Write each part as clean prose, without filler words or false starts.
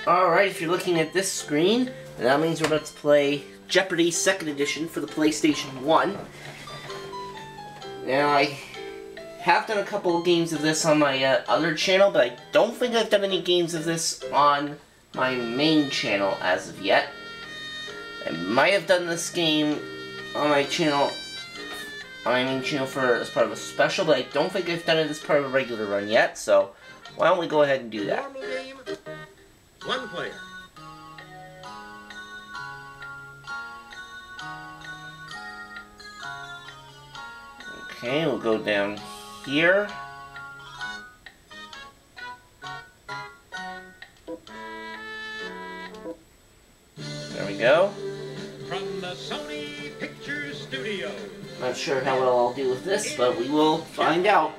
Alright, if you're looking at this screen, that means we're about to play Jeopardy! 2nd Edition for the PlayStation 1. Now, I have done a couple of games of this on my other channel, but I don't think I've done any games of this on my main channel as of yet. I might have done this game on my channel, main channel as part of a special, but I don't think I've done it as part of a regular run yet, so why don't we go ahead and do that. Normal game, one player. Okay, we'll go down here. There we go. From the Sony Pictures Studio. Not sure how well I'll do with this, but we will find out.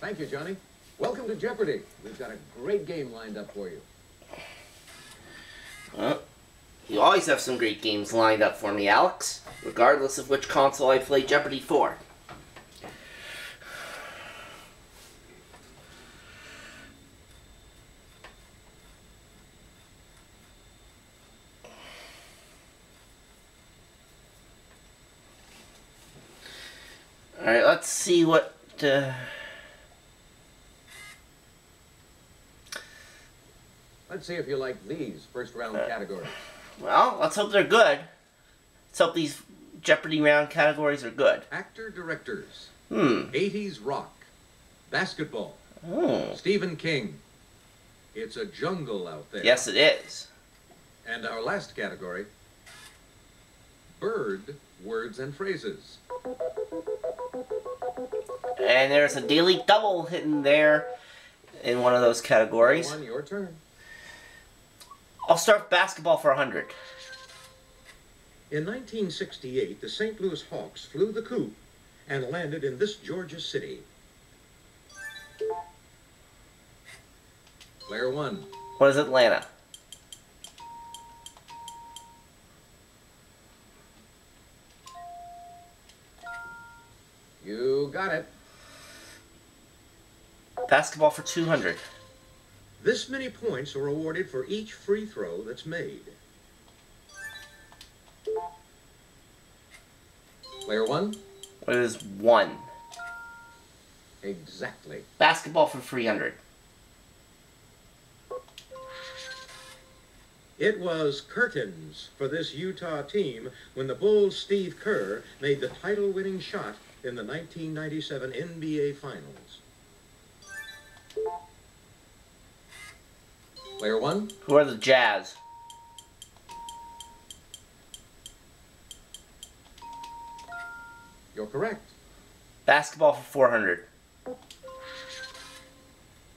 Thank you, Johnny. Welcome to Jeopardy! We've got a great game lined up for you. Well, you always have some great games lined up for me, Alex, regardless of which console I play Jeopardy for. Alright, let's see what... Let's see if you like these first round categories. Well, let's hope they're good. Let's hope these Jeopardy round categories are good. Actor-directors. 80s rock. Basketball. Stephen King. It's a jungle out there. Yes, it is. And our last category, bird words and phrases. And there's a daily double hidden there in one of those categories. One, your turn. I'll start basketball for 100. In 1968, the St. Louis Hawks flew the coop and landed in this Georgia city. Player one. What is Atlanta? You got it. Basketball for 200. This many points are awarded for each free throw that's made. Player one. What is 1? Exactly. Basketball for 300. It was curtains for this Utah team when the Bulls' Steve Kerr made the title-winning shot in the 1997 NBA Finals. Player one. Who are the Jazz? You're correct. Basketball for 400.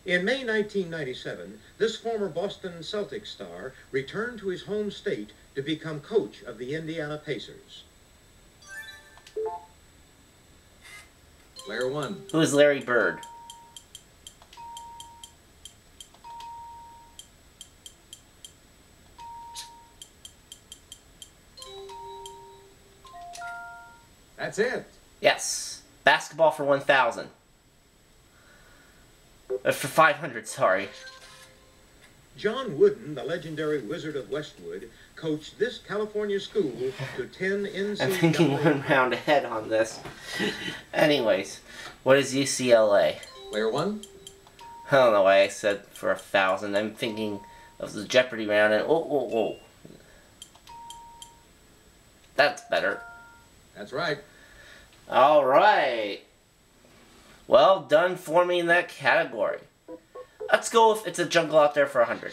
In May 1997, this former Boston Celtics star returned to his home state to become coach of the Indiana Pacers. Player one. Who is Larry Bird? That's it. Yes. Basketball for 1,000. For 500, sorry. John Wooden, the legendary Wizard of Westwood, coached this California school to 10 NCAA... I'm thinking one round ahead on this. Anyways, what is UCLA? Player one. I don't know why I said for 1,000. I'm thinking of the Jeopardy round and... Oh. That's better. That's right. Alright. Well done for me in that category. Let's go if it's a jungle out there for 100.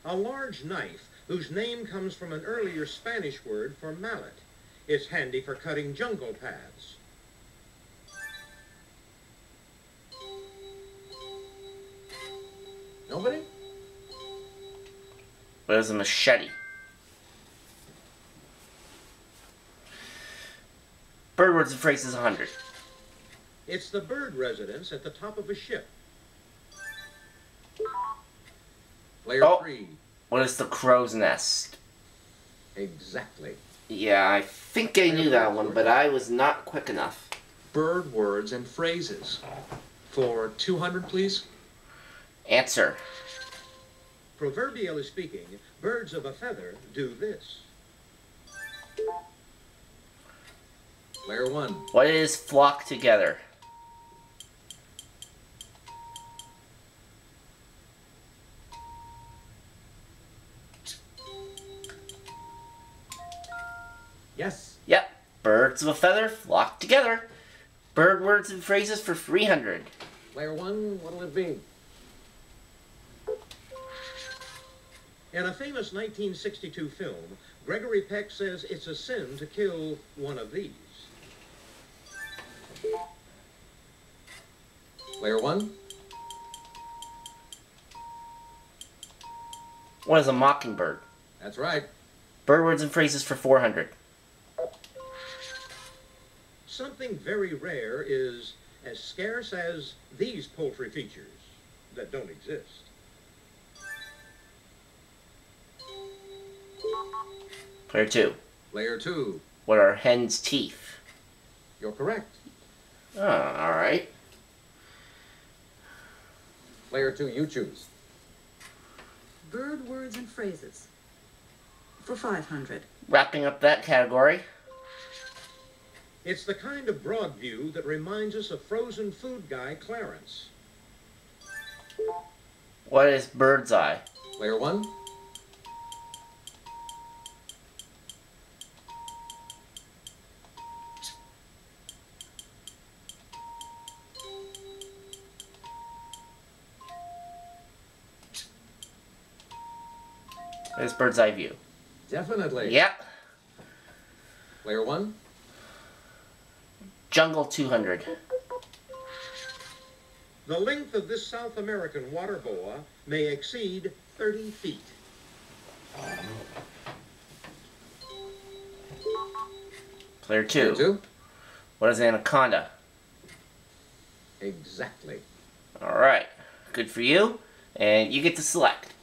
A large knife whose name comes from an earlier Spanish word for mallet. It's handy for cutting jungle paths. Nobody? What is a machete? Bird words and phrases 100. It's the bird residence at the top of a ship. Player three. What is the crow's nest? Exactly. Yeah, I think I knew that one, but I was not quick enough. Bird words and phrases. For 200, please. Answer. Proverbially speaking, birds of a feather do this. Player 1. What is flock together? Yes. Yep. Birds of a feather flock together. Bird words and phrases for 300. Player 1, what'll it be? In a famous 1962 film, Gregory Peck says it's a sin to kill one of these. Player 1. What is a mockingbird? That's right. Bird words and phrases for 400. Something very rare is as scarce as these poultry features that don't exist. Player 2. Player 2. What are hen's teeth? You're correct. Oh, alright. Player 2, you choose. Bird words and phrases for 500. Wrapping up that category. It's the kind of broad view that reminds us of frozen food guy Clarence. What is bird's eye? Player 1. What is bird's eye view? Definitely. Yep. Player 1. Jungle 200. The length of this South American water boa may exceed 30 feet. Player 2. Player 2. What is anaconda? Exactly. Alright. Good for you. And you get to select.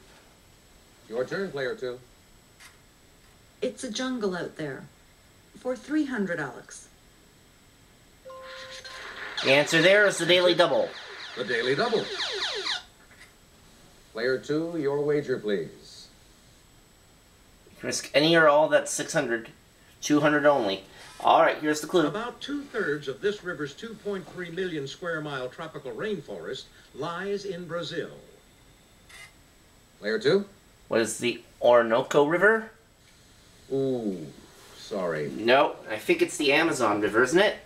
Your turn, Player 2. It's a jungle out there for 300, Alex. The answer there is the Daily Double. The Daily Double. Player 2, your wager, please. Risk any or all, that's 600. 200 only. Alright, here's the clue. About 2/3 of this river's 2.3 million square mile tropical rainforest lies in Brazil. Player 2. What is the Orinoco River? Ooh, sorry. No, I think it's the Amazon River, isn't it?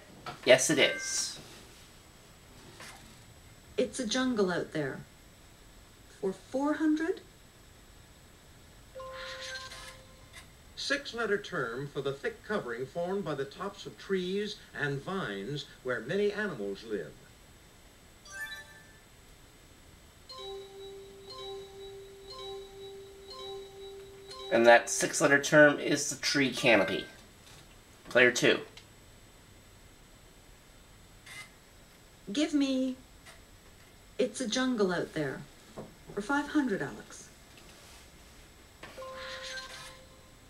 Yes, it is. It's a jungle out there for 400. Six-letter term for the thick covering formed by the tops of trees and vines where many animals live. And that 6-letter term is the tree canopy. Player 2. Give me It's a jungle out there for 500, Alex.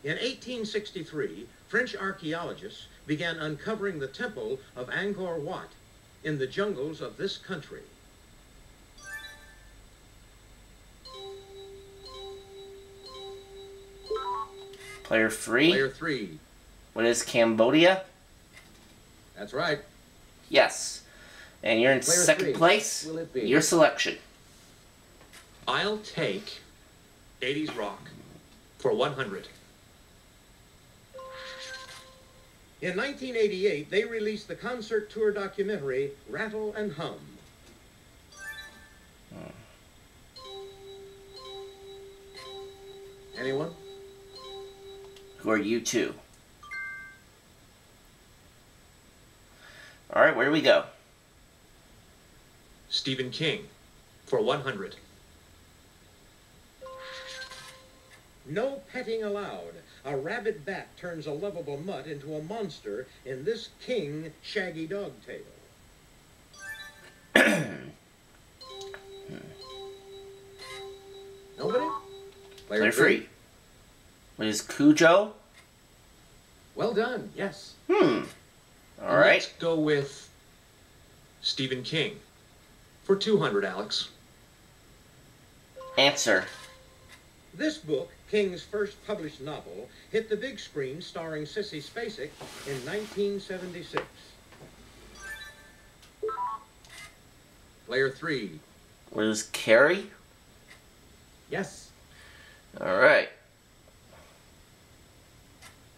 In 1863, French archaeologists began uncovering the temple of Angkor Wat in the jungles of this country. Player 3. Player 3. What is Cambodia? That's right. Yes. And you're in Player second 3. place. Will it be? Your selection. I'll take 80s rock for 100. In 1988, they released the concert tour documentary Rattle and Hum. Anyone? Who are you two? Alright, where do we go? Stephen King for 100. No petting allowed. A rabid bat turns a lovable mutt into a monster in this King Shaggy Dog tale. Nobody? Player 3. What is Cujo? Well done. Yes. Alright. Let's go with Stephen King for 200, Alex. Answer. This book, King's first published novel, hit the big screen starring Sissy Spacek in 1976. Player 3. Was Carrie? Yes. Alright.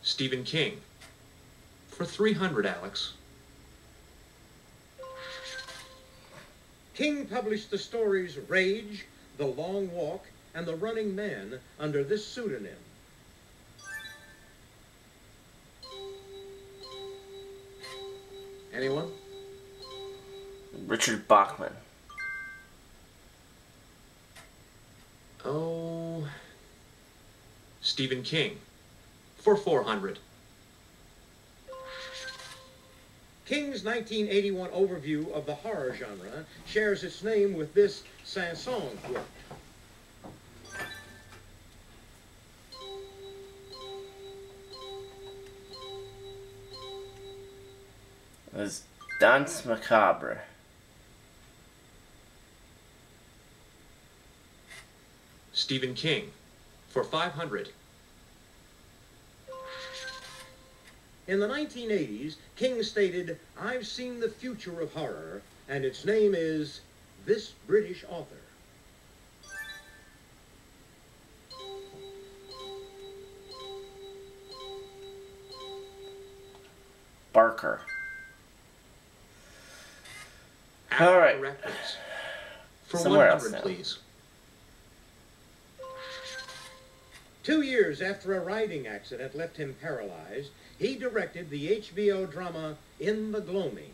Stephen King. For 300, Alex. King published the stories Rage, The Long Walk, and The Running Man under this pseudonym. Anyone? Richard Bachman. Oh. Stephen King. For 400. King's 1981 overview of the horror genre shares its name with this Saint-Saëns work. It was Danse Macabre. Stephen King. For 500. In the 1980s, King stated, "I've seen the future of horror, and its name is This British Author." Barker. Actor All right. Directors. For Somewhere else 100, now. please. 2 years after a riding accident left him paralyzed, he directed the HBO drama In the Gloaming.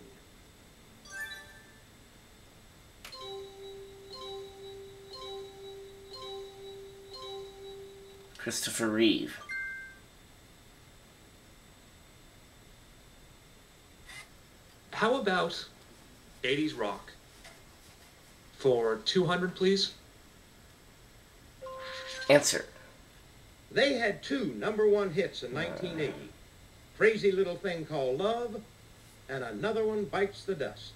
Christopher Reeve. How about 80s rock? For 200, please. Answer. They had 2 #1 hits in 1980. Crazy Little Thing Called Love, and another one Bites the Dust.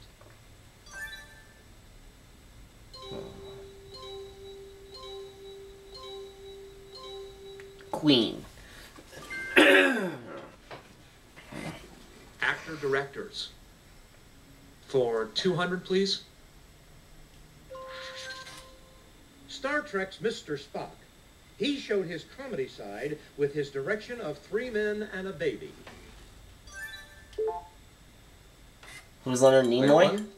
Queen. Actor Directors. For 200, please. Star Trek's Mr. Spock. He showed his comedy side with his direction of 3 Men and a Baby. Who's Leonard Player Nimoy? 1.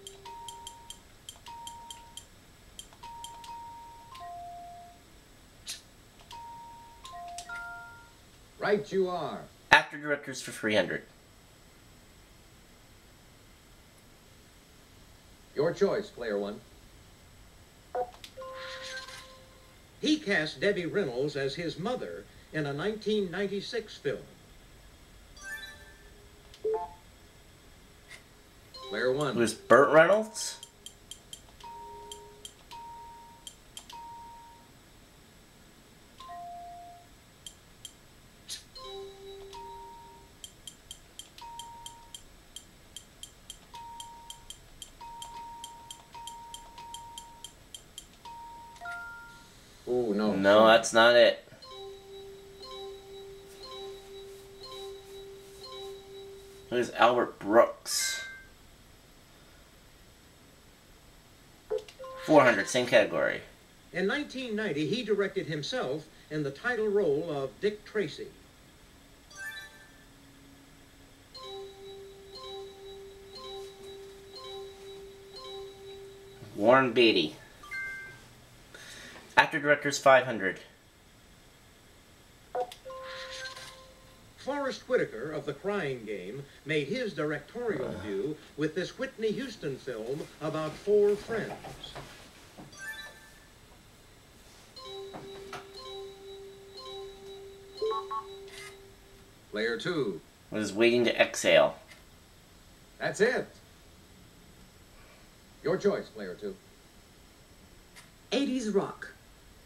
Right you are. Actor Directors for 300. Your choice, Player 1. He cast Debbie Reynolds as his mother in a 1996 film. Player 1. Who's Burt Reynolds? Ooh, no. No, that's not it. Who's Albert Brooks? 400, same category. In 1990, he directed himself in the title role of Dick Tracy. Warren Beatty. Actor Directors 500. Forrest Whitaker of The Crying Game made his directorial debut with this Whitney Houston film about 4 friends. Player 2. Was Waiting to Exhale. That's it. Your choice, Player 2. 80s rock.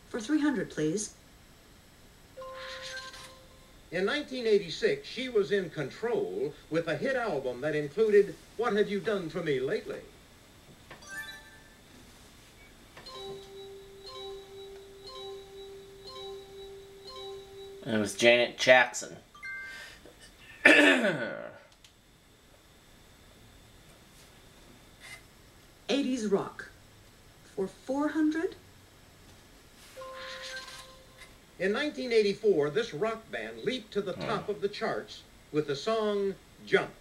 For 300, please. In 1986, she was in Control with a hit album that included What Have You Done For Me Lately? It was Janet Jackson. 80s rock. For 400? In 1984, this rock band leaped to the top of the charts with the song Jump.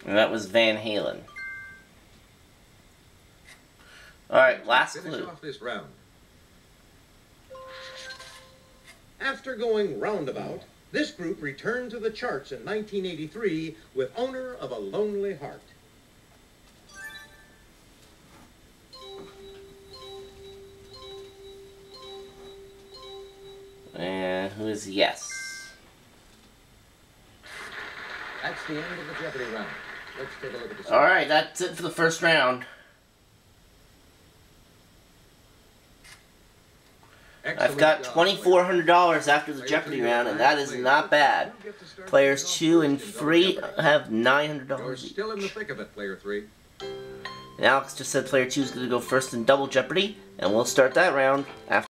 And that was Van Halen. Alright, last Finish clue. off this round. After going roundabout, this group returned to the charts in 1983 with Owner of a Lonely Heart. And who is Yes? That's the end of the Jeopardy round. Let's take a look at the Alright, that's it for the first round. I've got $2,400 after the Jeopardy round, and that is not bad. Players 2 and 3 have $900 You're each. still in the thick of it, player 3. And Alex just said player 2 is going to go first in Double Jeopardy, and we'll start that round after.